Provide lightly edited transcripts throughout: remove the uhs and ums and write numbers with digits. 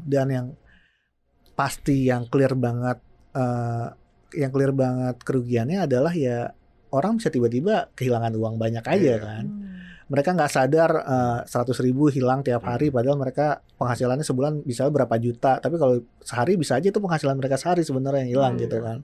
Dan yang clear banget kerugiannya adalah ya orang bisa tiba-tiba kehilangan uang banyak aja kan. Mereka nggak sadar 100.000 hilang tiap hari, padahal mereka penghasilannya sebulan bisa berapa juta. Tapi kalau sehari bisa aja itu penghasilan mereka sehari sebenarnya yang hilang gitu kan.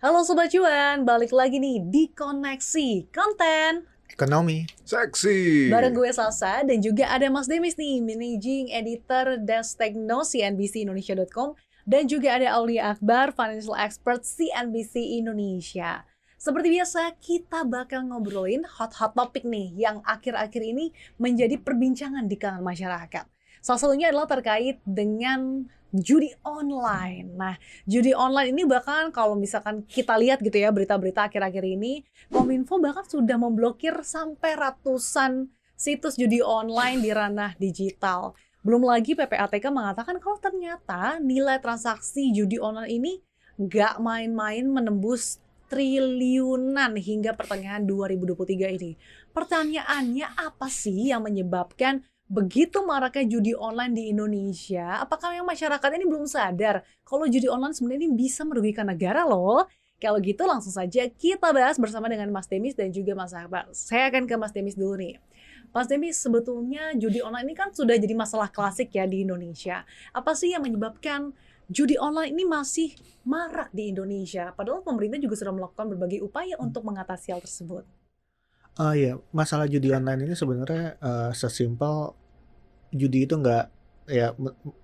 Halo Sobat Cuan, balik lagi nih di Koneksi Konten Ekonomi Seksi. bareng gue Salsa dan juga ada Mas Demis nih, Managing Editor Destekno CNBC-Indonesia.com, dan juga ada Aulia Akbar, Financial Expert CNBC Indonesia. Seperti biasa, kita bakal ngobrolin hot topik nih yang akhir-akhir ini menjadi perbincangan di kalangan masyarakat. Salah satunya adalah terkait dengan judi online. Nah, judi online ini bahkan kalau misalkan kita lihat gitu ya berita-berita akhir-akhir ini, Kominfo bahkan sudah memblokir sampai ratusan situs judi online di ranah digital. Belum lagi PPATK mengatakan kalau ternyata nilai transaksi judi online ini nggak main-main, menembus triliunan hingga pertengahan 2023 ini. Pertanyaannya, apa sih yang menyebabkan begitu maraknya judi online di Indonesia? Apakah yang masyarakat ini belum sadar kalau judi online sebenarnya ini bisa merugikan negara loh? Kalau gitu langsung saja kita bahas bersama dengan Mas Demis dan juga Mas Akbar. Saya akan ke Mas Demis dulu nih. Mas Demis, sebetulnya judi online ini kan sudah jadi masalah klasik ya di Indonesia. Apa sih yang menyebabkan judi online ini masih marak di Indonesia? Padahal pemerintah juga sudah melakukan berbagai upaya untuk mengatasi hal tersebut. Ya, masalah judi online ini sebenarnya sesimpel judi itu nggak, ya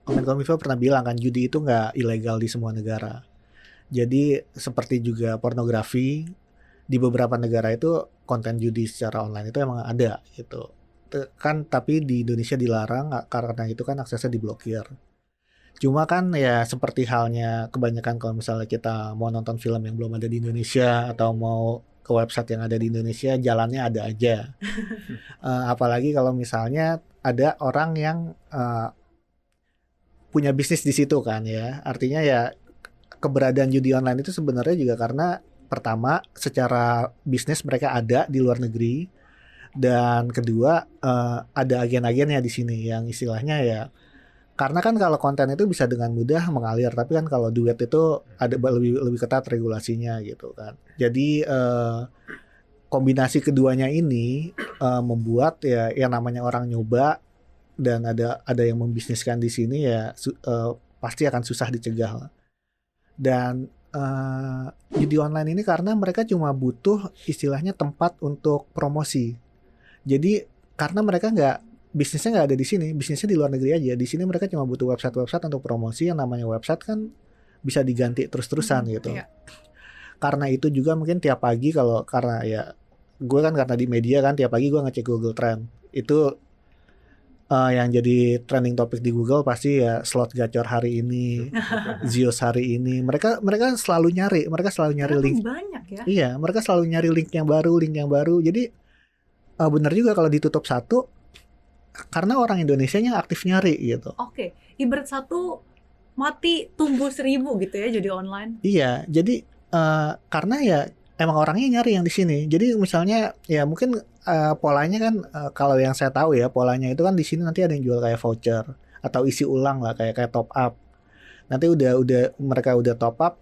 Kominfo pernah bilang kan, judi itu nggak ilegal di semua negara. Jadi seperti juga pornografi, di beberapa negara itu konten judi secara online itu emang ada gitu kan, tapi di Indonesia dilarang karena itu kan aksesnya diblokir. Cuma kan ya seperti halnya kebanyakan kalau misalnya kita mau nonton film yang belum ada di Indonesia atau mau ke website yang ada di Indonesia, jalannya ada aja. Apalagi kalau misalnya ada orang yang punya bisnis di situ kan ya. Artinya ya keberadaan judi online itu sebenarnya juga karena pertama secara bisnis mereka ada di luar negeri, dan kedua ada agen-agennya di sini yang istilahnya ya, karena kan kalau konten itu bisa dengan mudah mengalir, tapi kan kalau duet itu ada lebih ketat regulasinya gitu kan. Jadi kombinasi keduanya ini membuat ya yang namanya orang nyoba dan ada yang membisniskan di sini ya pasti akan susah dicegah. Dan judi online ini karena mereka cuma butuh istilahnya tempat untuk promosi. Jadi karena mereka bisnisnya nggak ada di sini, bisnisnya di luar negeri aja. Di sini mereka cuma butuh website untuk promosi. Yang namanya website kan bisa diganti terus-terusan gitu. Iya. Karena itu juga mungkin tiap pagi karena ya gue kan karena di media kan tiap pagi gue ngecek Google Trend. Itu yang jadi trending topik di Google pasti ya slot gacor hari ini, Zios hari ini. Mereka selalu nyari link. Banyak ya. Iya, mereka selalu nyari link yang baru. Jadi benar juga kalau ditutup satu, karena orang Indonesianya aktif nyari gitu. Oke, ibarat satu mati tumbuh 1000 gitu ya judi online. Iya, jadi karena ya emang orangnya nyari yang di sini. Jadi misalnya ya mungkin polanya kan kalau yang saya tahu ya polanya itu kan di sini nanti ada yang jual kayak voucher atau isi ulang lah kayak top up. Nanti mereka udah top up,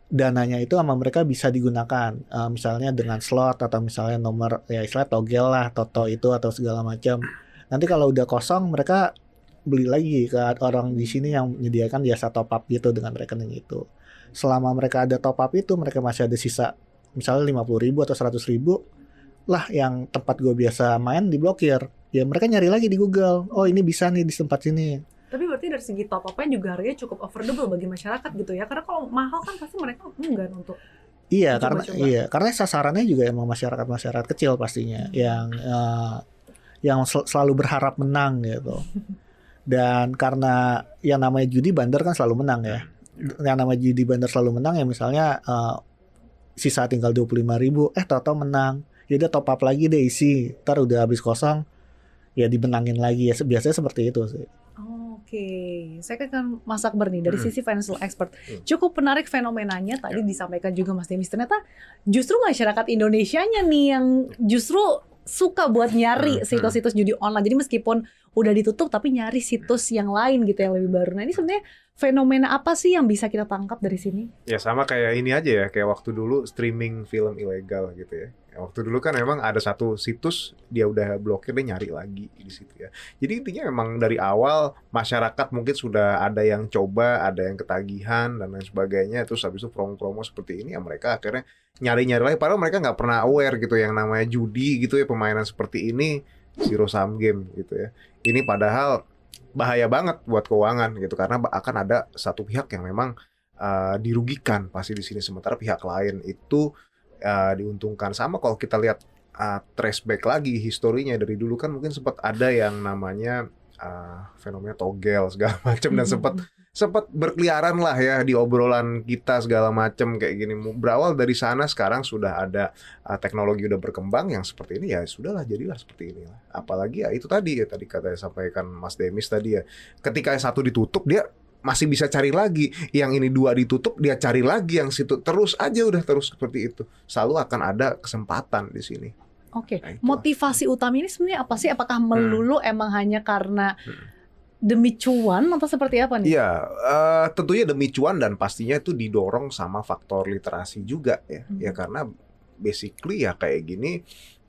dananya itu sama mereka bisa digunakan misalnya dengan slot atau misalnya nomor ya istilah togel lah, toto itu atau segala macam. Nanti kalau udah kosong mereka beli lagi ke orang di sini yang menyediakan jasa top up gitu dengan rekening itu. Selama mereka ada top up itu mereka masih ada sisa misalnya 50.000 atau 100.000 lah yang tempat gue biasa main diblokir. Ya mereka nyari lagi di Google, oh ini bisa nih di tempat sini. Tapi berarti dari segi top up-nya juga harganya cukup affordable bagi masyarakat gitu ya. Karena kalau mahal kan pasti mereka enggan untuk karena sasarannya juga emang masyarakat kecil pastinya yang selalu berharap menang gitu. Dan karena yang namanya judi bandar kan selalu menang ya. Yang namanya judi bandar selalu menang ya, misalnya sisa tinggal 25.000, tahu-tahu menang. Ya udah top up lagi deh isi. Ntar udah habis kosong ya dibenangin lagi ya, biasanya seperti itu sih. Oke, saya kan Mas Akbar nih dari Hmm. sisi financial expert. Cukup menarik fenomenanya tadi disampaikan juga Mas Demis. Ternyata justru masyarakat Indonesianya nih yang justru suka buat nyari situs-situs judi online. Jadi meskipun udah ditutup tapi nyari situs yang lain gitu yang lebih baru. Nah ini sebenarnya fenomena apa sih yang bisa kita tangkap dari sini? Ya sama kayak ini aja ya, kayak waktu dulu streaming film ilegal gitu ya. Waktu dulu kan memang ada satu situs dia udah blokir, dia nyari lagi di situ ya. Jadi intinya memang dari awal masyarakat mungkin sudah ada yang coba, ada yang ketagihan dan lain sebagainya. Terus habis itu promo-promo seperti ini ya mereka akhirnya nyari-nyari lagi. Padahal mereka nggak pernah aware gitu yang namanya judi gitu ya, permainan seperti ini, zero sum game gitu ya. Ini padahal bahaya banget buat keuangan gitu karena akan ada satu pihak yang memang dirugikan pasti di sini, sementara pihak lain itu diuntungkan. Sama kalau kita lihat trace back lagi historinya dari dulu kan mungkin sempat ada yang namanya fenomena togel segala macam dan sempat berkeliaran lah ya di obrolan kita segala macam kayak gini. Berawal dari sana, sekarang sudah ada teknologi udah berkembang yang seperti ini, ya sudahlah jadilah seperti ini lah. Apalagi ya itu tadi ya, tadi katanya sampaikan Mas Demis tadi ya, ketika yang satu ditutup dia masih bisa cari lagi, yang ini dua ditutup dia cari lagi yang situ, terus aja udah terus seperti itu. Selalu akan ada kesempatan di sini. Oke, Nah, itulah. motivasi utama ini sebenarnya apa sih? Apakah melulu emang hanya karena demi cuan atau seperti apa nih? Iya, tentunya demi cuan dan pastinya itu didorong sama faktor literasi juga ya. Ya karena basically ya kayak gini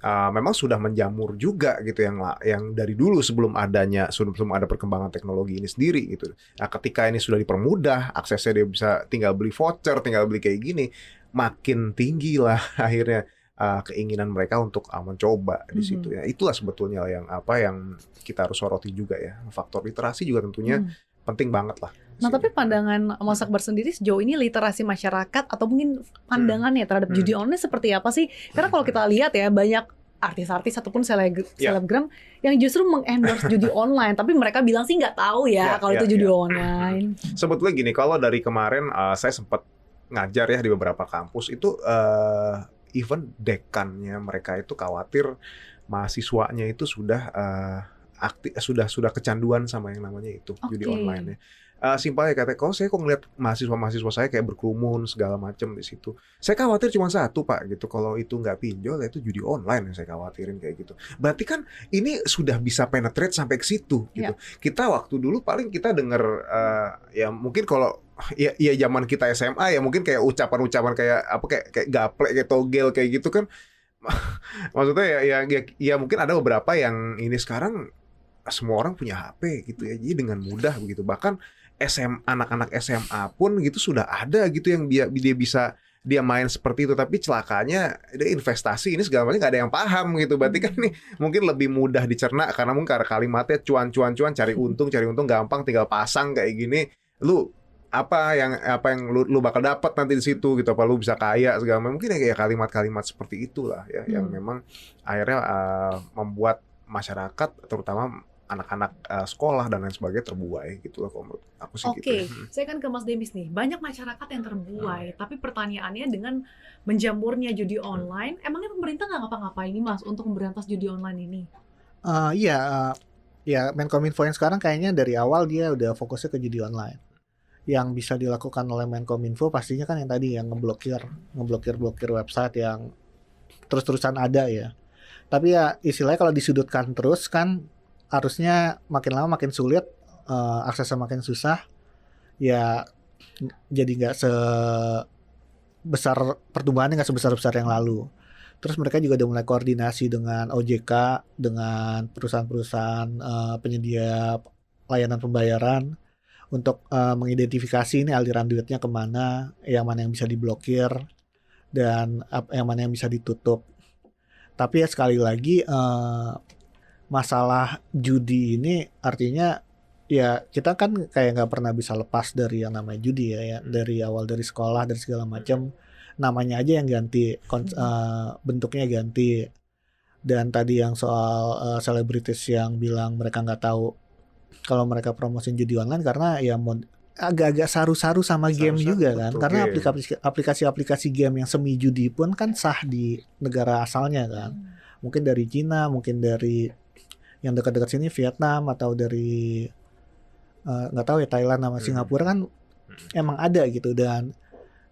memang sudah menjamur juga gitu yang dari dulu sebelum ada perkembangan teknologi ini sendiri gitu. Nah, ketika ini sudah dipermudah, aksesnya dia bisa tinggal beli voucher, tinggal beli kayak gini, makin tinggi lah akhirnya keinginan mereka untuk mencoba di situ ya. Itulah sebetulnya yang kita harus soroti juga ya. Faktor literasi juga tentunya penting banget lah. Nah, tapi pandangan Mas Akbar sendiri sejauh ini literasi masyarakat atau mungkin pandangannya terhadap judi online seperti apa sih? Karena kalau kita lihat ya banyak artis-artis ataupun selebgram yang justru mengendorse judi online, tapi mereka bilang sih nggak tahu ya kalau itu judi online. Sebetulnya gini, kalau dari kemarin saya sempat ngajar ya di beberapa kampus itu even dekannya mereka itu khawatir mahasiswanya itu sudah sudah kecanduan sama yang namanya itu judi online ya. Simpelnya katanya, kalau saya kok ngeliat mahasiswa saya kayak berkerumun segala macam di situ, saya khawatir cuma satu Pak gitu, kalau itu nggak pinjol itu judi online yang saya khawatirin kayak gitu. Berarti kan ini sudah bisa penetrate sampai ke situ gitu. Kita waktu dulu paling kita dengar ya mungkin kalau ya zaman kita SMA ya mungkin kayak ucapan-ucapan kayak apa kayak gaplek, kayak togel kayak gitu kan. Maksudnya ya mungkin ada beberapa yang ini sekarang semua orang punya HP gitu ya, jadi dengan mudah begitu. Bahkan anak-anak SMA pun gitu sudah ada gitu yang dia bisa main seperti itu, tapi celakanya dia investasi ini segala macam nggak ada yang paham gitu. Berarti kan nih mungkin lebih mudah dicerna karena mungkin kalimatnya cuan cari untung gampang, tinggal pasang kayak gini, lu apa yang lu bakal dapat nanti di situ gitu, apa lu bisa kaya segala macam. Mungkin ya kalimat-kalimat seperti itulah ya yang memang akhirnya membuat masyarakat terutama anak-anak sekolah dan lain sebagainya terbuai gitu lah kalau menurut aku sih gitu. Oke, saya kan ke Mas Demis nih. Banyak masyarakat yang terbuai, tapi pertanyaannya dengan menjamurnya judi online, emangnya pemerintah nggak ngapa-ngapain nih Mas untuk memberantas judi online ini? Ya Menkominfo yang sekarang kayaknya dari awal dia udah fokusnya ke judi online. Yang bisa dilakukan oleh Menkominfo pastinya kan yang tadi yang ngeblokir website yang terus-terusan ada ya. Tapi ya istilahnya kalau disudutkan terus kan harusnya makin lama makin sulit, aksesnya makin susah, ya jadi nggak sebesar pertumbuhannya, nggak sebesar yang lalu. Terus mereka juga udah mulai koordinasi dengan OJK, dengan perusahaan-perusahaan penyedia layanan pembayaran untuk mengidentifikasi ini aliran duitnya kemana, yang mana yang bisa diblokir dan yang mana yang bisa ditutup. Tapi ya sekali lagi masalah judi ini artinya ya kita kan kayak nggak pernah bisa lepas dari yang namanya judi ya dari awal, dari sekolah, dari segala macam, namanya aja yang ganti, bentuknya ganti. Dan tadi yang soal selebritis yang bilang mereka nggak tahu kalau mereka promosin judi online karena ya agak-agak saru-saru sama game juga kan, karena aplikasi-aplikasi game yang semi judi pun kan sah di negara asalnya kan, mungkin dari Cina, mungkin dari yang dekat-dekat sini Vietnam atau dari nggak tahu ya Thailand sama Singapura kan emang ada gitu. Dan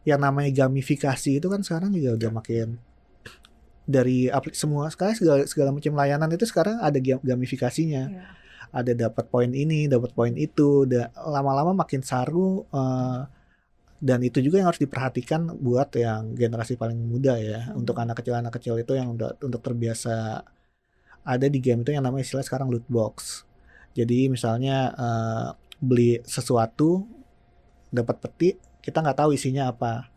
yang namanya gamifikasi itu kan sekarang juga udah makin dari semua sekarang segala macam layanan itu sekarang ada gamifikasinya. Iya. Ada dapat poin ini, dapat poin itu, lama-lama makin saru. Dan itu juga yang harus diperhatikan buat yang generasi paling muda ya. Untuk anak kecil itu yang untuk terbiasa ada di game itu yang namanya istilah sekarang loot box. Jadi misalnya beli sesuatu dapat peti, kita nggak tahu isinya apa.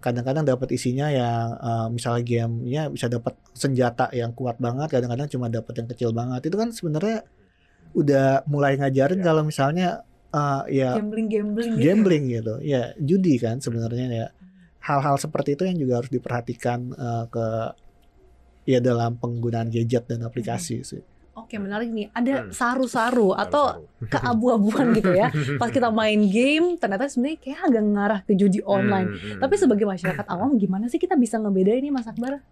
Kadang-kadang dapat isinya yang misalnya gamenya bisa dapat senjata yang kuat banget, kadang-kadang cuma dapat yang kecil banget. Itu kan sebenarnya udah mulai ngajarin kalau misalnya ya gambling gitu. Ya judi kan sebenarnya ya. Hal-hal seperti itu yang juga harus diperhatikan ya dalam penggunaan gadget dan aplikasi sih. Oke, menarik nih. Ada saru-saru atau keabu-abuan gitu ya. Pas kita main game, ternyata sebenarnya kayak agak ngarah ke judi online. Tapi sebagai masyarakat awam, gimana sih kita bisa ngebedain ini, Mas Akbar?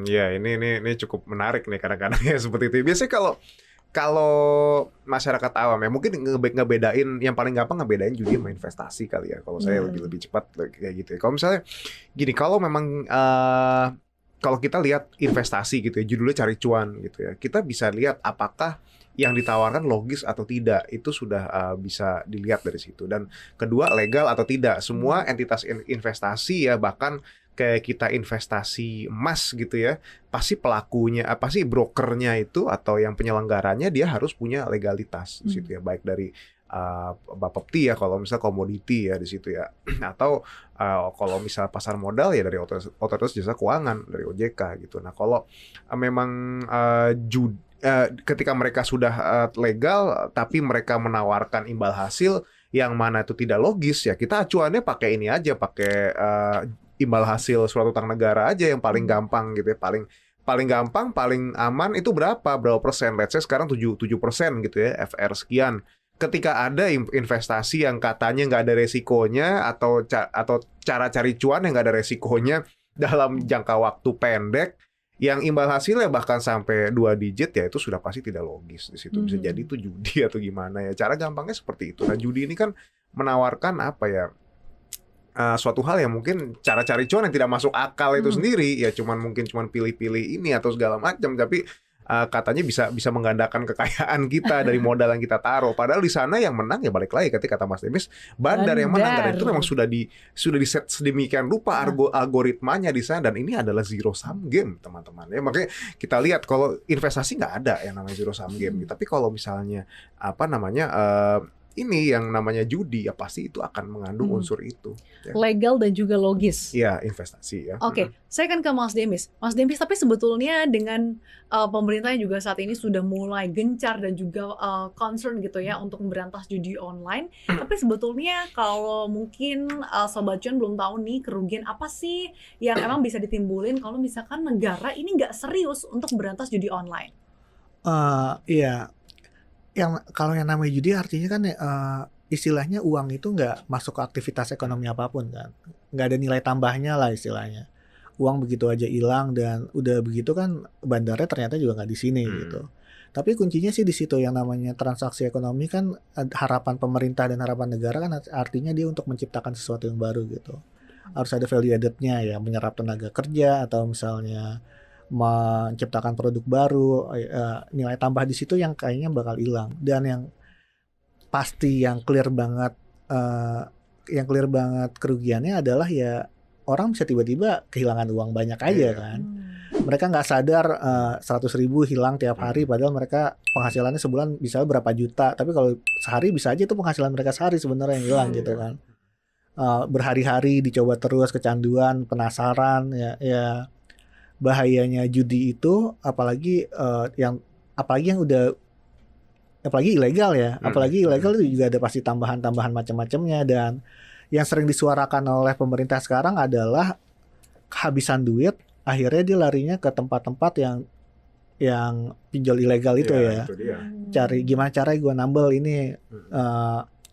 Ya ini cukup menarik nih kadang-kadang ya seperti itu. Biasanya kalau masyarakat awam ya mungkin ngebedain, yang paling gampang ngebedain judi sama investasi kali ya. Kalau saya lebih cepat kayak gitu ya. Kalau misalnya gini, kalau memang kalau kita lihat investasi gitu ya, judulnya cari cuan gitu ya, kita bisa lihat apakah yang ditawarkan logis atau tidak. Itu sudah bisa dilihat dari situ. Dan kedua, legal atau tidak. Semua entitas investasi ya, bahkan kayak kita investasi emas gitu ya, pasti pelakunya, pasti brokernya itu atau yang penyelenggaranya dia harus punya legalitas di situ ya, baik dari Bapepti ya kalau misal komoditi ya di situ ya, atau kalau misal pasar modal ya dari otoritas jasa keuangan dari OJK gitu. Nah kalau memang ketika mereka sudah legal tapi mereka menawarkan imbal hasil yang mana itu tidak logis ya, kita acuannya pakai ini aja, pakai imbal hasil surat utang negara aja yang paling gampang gitu ya, paling gampang, paling aman itu berapa persen? Let's say sekarang 7% gitu ya, FR sekian. Ketika ada investasi yang katanya nggak ada resikonya atau cara cari cuan yang nggak ada resikonya dalam jangka waktu pendek, yang imbal hasilnya bahkan sampai 2 digit ya, itu sudah pasti tidak logis di situ. Bisa jadi itu judi atau gimana ya. Cara gampangnya seperti itu. Nah judi ini kan menawarkan apa ya? Suatu hal yang mungkin cara cari cuan yang tidak masuk akal itu sendiri ya, cuman pilih-pilih ini atau segala macam, tapi katanya bisa menggandakan kekayaan kita dari modal yang kita taruh. Padahal di sana yang menang ya balik lagi ketika kata Mas Demis, bandar yang menang. Dan itu memang sudah di set sedemikian rupa algoritmanya di sana, dan ini adalah zero sum game teman-teman ya. Makanya kita lihat kalau investasi nggak ada yang namanya zero sum game. Tapi kalau misalnya ini yang namanya judi ya pasti itu akan mengandung unsur itu ya. Legal dan juga logis. Iya, investasi ya. Oke, saya kan ke Mas Demis. Mas Demis, tapi sebetulnya dengan pemerintah yang juga saat ini sudah mulai gencar dan juga concern gitu ya untuk memberantas judi online. Tapi sebetulnya kalau mungkin Sobat Cuan belum tahu nih kerugian apa sih yang emang bisa ditimbulin kalau misalkan negara ini nggak serius untuk memberantas judi online. Iya. Kalau yang namanya judi artinya kan istilahnya uang itu nggak masuk ke aktivitas ekonomi apapun kan, nggak ada nilai tambahnya lah istilahnya. Uang begitu aja hilang, dan udah begitu kan bandarnya ternyata juga nggak di sini gitu. Tapi kuncinya sih di situ, yang namanya transaksi ekonomi kan harapan pemerintah dan harapan negara kan artinya dia untuk menciptakan sesuatu yang baru gitu. Harus ada value added-nya ya, menyerap tenaga kerja atau misalnya menciptakan produk baru, nilai tambah di situ yang kayaknya bakal hilang. Dan yang pasti yang clear banget kerugiannya adalah ya orang bisa tiba-tiba kehilangan uang banyak aja kan. Mereka nggak sadar 100.000 hilang tiap hari, padahal mereka penghasilannya sebulan bisa berapa juta, tapi kalau sehari bisa aja itu penghasilan mereka sehari sebenarnya yang hilang gitu kan. Berhari-hari dicoba terus, kecanduan, penasaran ya. Bahayanya judi itu apalagi ilegal ya, apalagi ilegal itu juga ada pasti tambahan macam-macamnya. Dan yang sering disuarakan oleh pemerintah sekarang adalah kehabisan duit, akhirnya dia larinya ke tempat-tempat yang pinjol ilegal itu ya. Itu dia. Cari gimana cara gue nambel ini,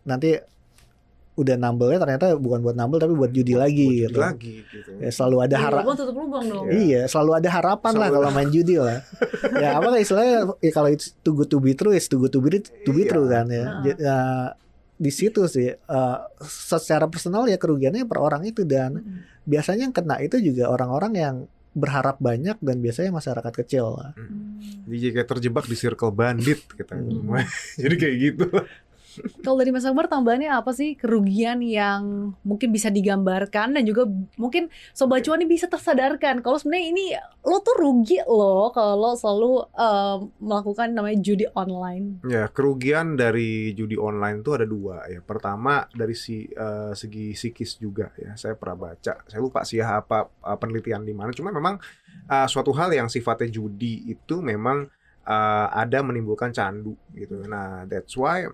nanti udah nambelnya ternyata bukan buat nambel tapi buat judi lagi Judi gitu. lagi gitu. Ya, selalu ada Lubang tutup lubang dong. Iya, selalu ada harapan lah Selalu kalau main judi lah. Ya apa istilahnya ya, kalau it's too good to be true, it's too good to be Iya. true kan ya. Di situ sih secara personal ya kerugiannya per orang itu, dan biasanya yang kena itu juga orang-orang yang berharap banyak dan biasanya masyarakat kecil lah. Jadi kayak terjebak di circle bandit kita semua. Jadi kayak gitu. Kalau dari Mas Akbar tambahannya apa sih kerugian yang mungkin bisa digambarkan dan juga mungkin Sobat Cuan ini bisa tersadarkan kalau sebenarnya ini lo tuh rugi lo kalau selalu melakukan namanya judi online. Ya, kerugian dari judi online itu ada dua ya. Pertama dari segi psikis juga ya. Saya pernah baca, saya lupa sih ya apa penelitian di mana. Cuma memang suatu hal yang sifatnya judi itu memang ada menimbulkan candu gitu. Nah, that's why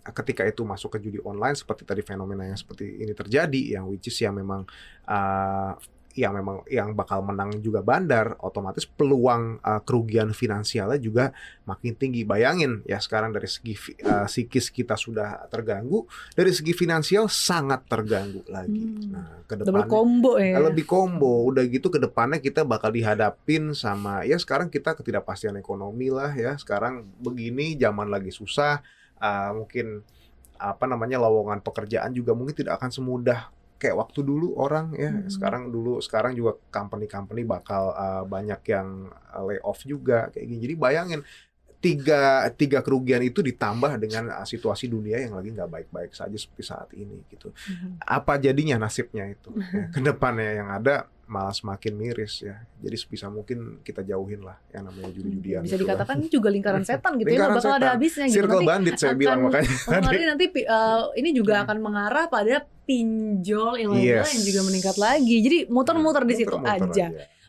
ketika itu masuk ke judi online seperti tadi fenomena yang seperti ini terjadi, yang which is yang memang yang bakal menang juga bandar, otomatis peluang kerugian finansialnya juga makin tinggi. Bayangin ya, sekarang dari segi psikis kita sudah terganggu, dari segi finansial sangat terganggu lagi. Nah, ke Double depannya combo ya. lebih combo. Udah gitu ke depannya kita bakal dihadapin sama ya sekarang kita ketidakpastian ekonomi lah ya. Sekarang begini, zaman lagi susah. Mungkin lowongan pekerjaan juga mungkin tidak akan semudah kayak waktu dulu orang ya. Sekarang juga company bakal banyak yang lay off juga kayak gini. Jadi bayangin tiga kerugian itu ditambah dengan situasi dunia yang lagi nggak baik-baik saja seperti saat ini gitu. Apa jadinya nasibnya itu ya, ke depannya yang ada malah semakin miris ya. Jadi sebisa mungkin kita jauhin lah yang namanya judi-judian. Bisa dikatakan ini juga lingkaran setan gitu Lingkaran ya, bakal ada setan. habisnya gitu. Circle Nanti bandit saya bilang makanya. nanti ini juga akan mengarah pada pinjol ilegal Yes. yang juga meningkat lagi. Jadi muter-muter di situ Muter-muter aja.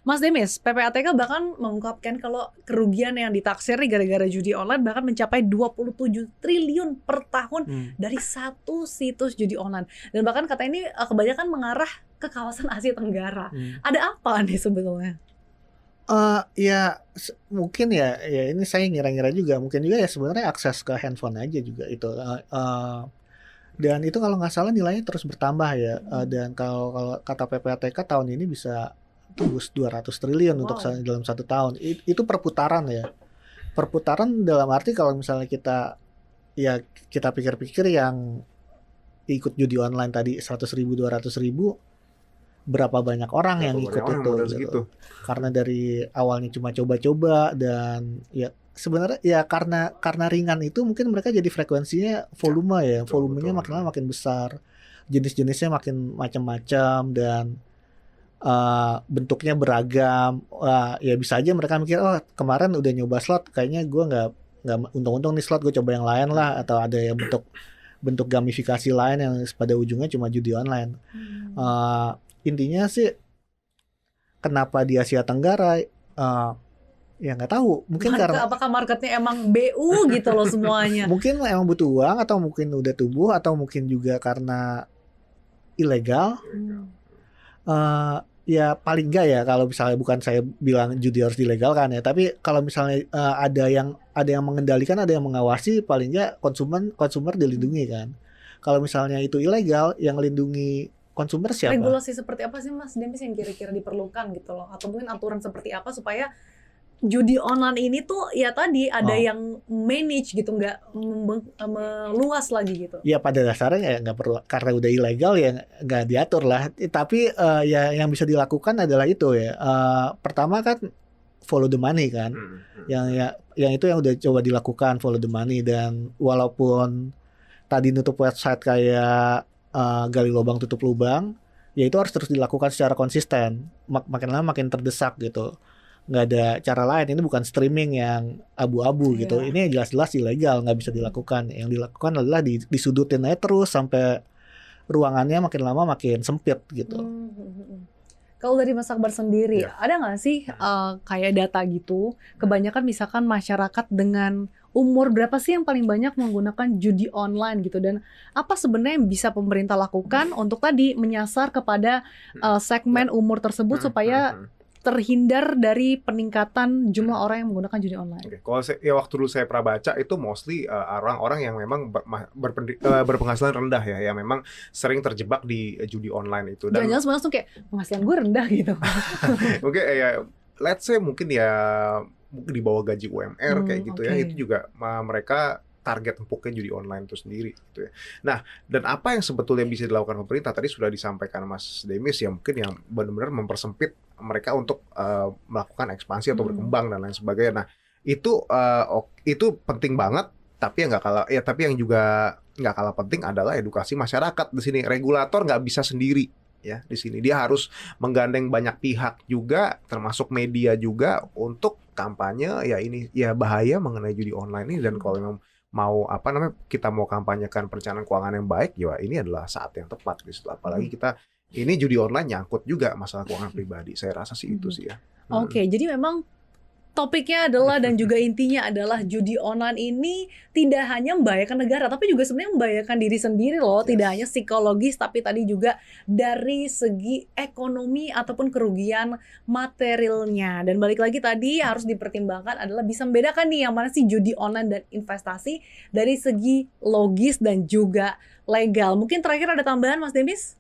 Mas Demis, PPATK bahkan mengungkapkan kalau kerugian yang ditaksir nih gara-gara judi online bahkan mencapai 27 triliun per tahun dari satu situs judi online. Dan bahkan kata ini kebanyakan mengarah ke kawasan Asia Tenggara. Ada apa nih sebetulnya? Mungkin ya ini saya ngira-ngira juga, mungkin juga ya sebenarnya akses ke handphone aja juga itu. Dan itu kalau nggak salah nilainya terus bertambah ya. Dan kalau kata PPATK tahun ini bisa tembus 200 triliun untuk dalam satu tahun. Itu perputaran ya. Perputaran dalam arti kalau misalnya kita pikir-pikir yang ikut judi online tadi 100.000, 200.000, berapa banyak orang yang ikut itu gitu. Karena dari awalnya cuma coba-coba dan ya sebenarnya ya karena ringan itu mungkin mereka jadi frekuensinya volumenya makin lama makin besar, jenis-jenisnya makin macam-macam dan bentuknya beragam. Ya bisa aja mereka mikir kemarin udah nyoba slot, kayaknya gue nggak untung-untung nih slot, gue coba yang lain lah, atau ada yang bentuk gamifikasi lain yang pada ujungnya cuma judi online. Intinya sih kenapa di Asia Tenggara ya nggak tahu, mungkin karena apakah marketnya emang BU gitu loh semuanya. Mungkin emang butuh uang, atau mungkin udah tumbuh, atau mungkin juga karena ilegal. Ya paling enggak ya, kalau misalnya bukan saya bilang judi harus dilegalkan ya, tapi kalau misalnya ada yang mengendalikan, ada yang mengawasi, paling enggak konsumer dilindungi kan. Kalau misalnya itu ilegal, yang melindungi konsumer siapa? Regulasi seperti apa sih Mas Demis yang kira-kira diperlukan gitu loh, atau mungkin aturan seperti apa supaya judi online ini tuh ya tadi ada yang manage gitu, nggak meluas lagi gitu. Ya pada dasarnya ya nggak perlu, karena udah ilegal ya nggak diatur lah. Tapi ya yang bisa dilakukan adalah itu ya. Pertama kan follow the money kan. Yang itu yang udah coba dilakukan, follow the money. Dan walaupun tadi nutup website kayak gali lubang tutup lubang, ya itu harus terus dilakukan secara konsisten. Makin lama makin terdesak gitu. Nggak ada cara lain, ini bukan streaming yang abu-abu gitu. Ini jelas-jelas ilegal, nggak bisa dilakukan. Yang dilakukan adalah disudutin aja terus sampai ruangannya makin lama makin sempit gitu. Kalau dari Mas Akbar sendiri, ada nggak sih kayak data gitu, kebanyakan misalkan masyarakat dengan umur berapa sih yang paling banyak menggunakan judi online gitu, dan apa sebenarnya yang bisa pemerintah lakukan untuk tadi menyasar kepada segmen umur tersebut supaya terhindar dari peningkatan jumlah orang yang menggunakan judi online? Oke, kalau waktu dulu saya pernah baca itu mostly orang-orang yang memang berpenghasilan rendah ya, yang memang sering terjebak di judi online itu. Dan Jangan-jangan semua langsung kayak penghasilan gue rendah gitu. mungkin ya, let's say mungkin di bawah gaji UMR kayak gitu ya, oke. itu juga mereka target empuknya judi online itu sendiri gitu ya. Nah, dan apa yang sebetulnya bisa dilakukan pemerintah tadi sudah disampaikan Mas Demis ya, mungkin yang benar-benar mempersempit mereka untuk melakukan ekspansi atau berkembang dan lain sebagainya. Nah, itu penting banget, tapi yang juga nggak kalah penting adalah edukasi masyarakat di sini. Regulator nggak bisa sendiri ya di sini. Dia harus menggandeng banyak pihak juga, termasuk media juga untuk kampanye ya bahaya mengenai judi online ini. Dan kalau memang kita mau kampanyekan perencanaan keuangan yang baik, ya ini adalah saat yang tepat di situ. Apalagi ini judi online nyangkut juga masalah keuangan pribadi. Saya rasa sih itu sih ya. Oke, jadi memang topiknya adalah dan juga intinya adalah judi online ini tidak hanya membahayakan negara, tapi juga sebenarnya membahayakan diri sendiri loh. Yes. Tidak hanya psikologis, tapi tadi juga dari segi ekonomi ataupun kerugian materialnya. Dan balik lagi tadi harus dipertimbangkan adalah bisa membedakan nih yang mana sih judi online dan investasi dari segi logis dan juga legal. Mungkin terakhir ada tambahan Mas Demis?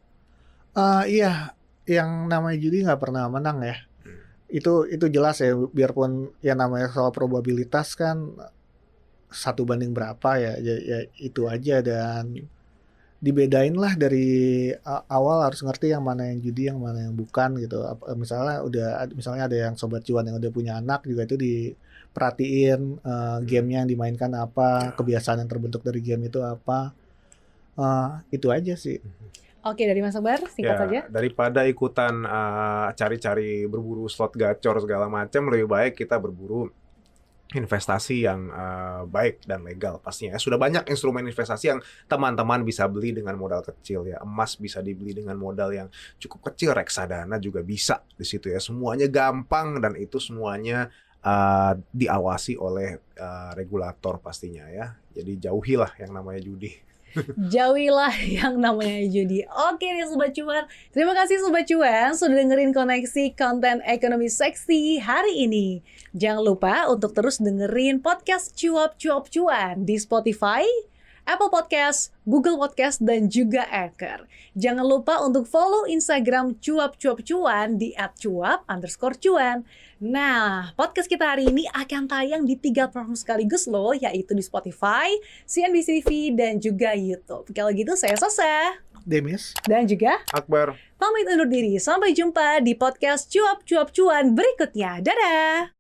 Iya, yang namanya judi nggak pernah menang ya. Itu jelas ya, biarpun ya namanya soal probabilitas kan 1 banding berapa ya itu aja. Dan dibedain lah dari awal, harus ngerti yang mana yang judi, yang mana yang bukan gitu. Misalnya ada yang sobat cuan yang udah punya anak juga, itu diperhatiin gamenya yang dimainkan apa, kebiasaan yang terbentuk dari game itu apa. Itu aja sih. Oke, dari Mas Akbar, singkat saja. Daripada ikutan cari-cari berburu slot gacor segala macam, lebih baik kita berburu investasi yang baik dan legal pastinya. Sudah banyak instrumen investasi yang teman-teman bisa beli dengan modal kecil ya. Emas bisa dibeli dengan modal yang cukup kecil, reksadana juga bisa di situ ya. Semuanya gampang dan itu semuanya diawasi oleh regulator pastinya ya. Jadi jauhilah yang namanya judi. Jauhilah yang namanya judi. Oke nih Sobat Cuan. Terima kasih Sobat Cuan sudah dengerin koneksi konten ekonomi seksi hari ini. Jangan lupa untuk terus dengerin podcast Cuap-Cuap Cuan di Spotify, Apple Podcast, Google Podcast, dan juga Anchor. Jangan lupa untuk follow Instagram Cuap-Cuap Cuan di @cuap_cuan. Nah, podcast kita hari ini akan tayang di 3 platform sekaligus loh, yaitu di Spotify, CNBC TV, dan juga YouTube. Kalau gitu saya Sasa. Demis. Dan juga Akbar. pamit undur diri. Sampai jumpa di podcast Cuap-Cuap Cuan berikutnya. Dadah!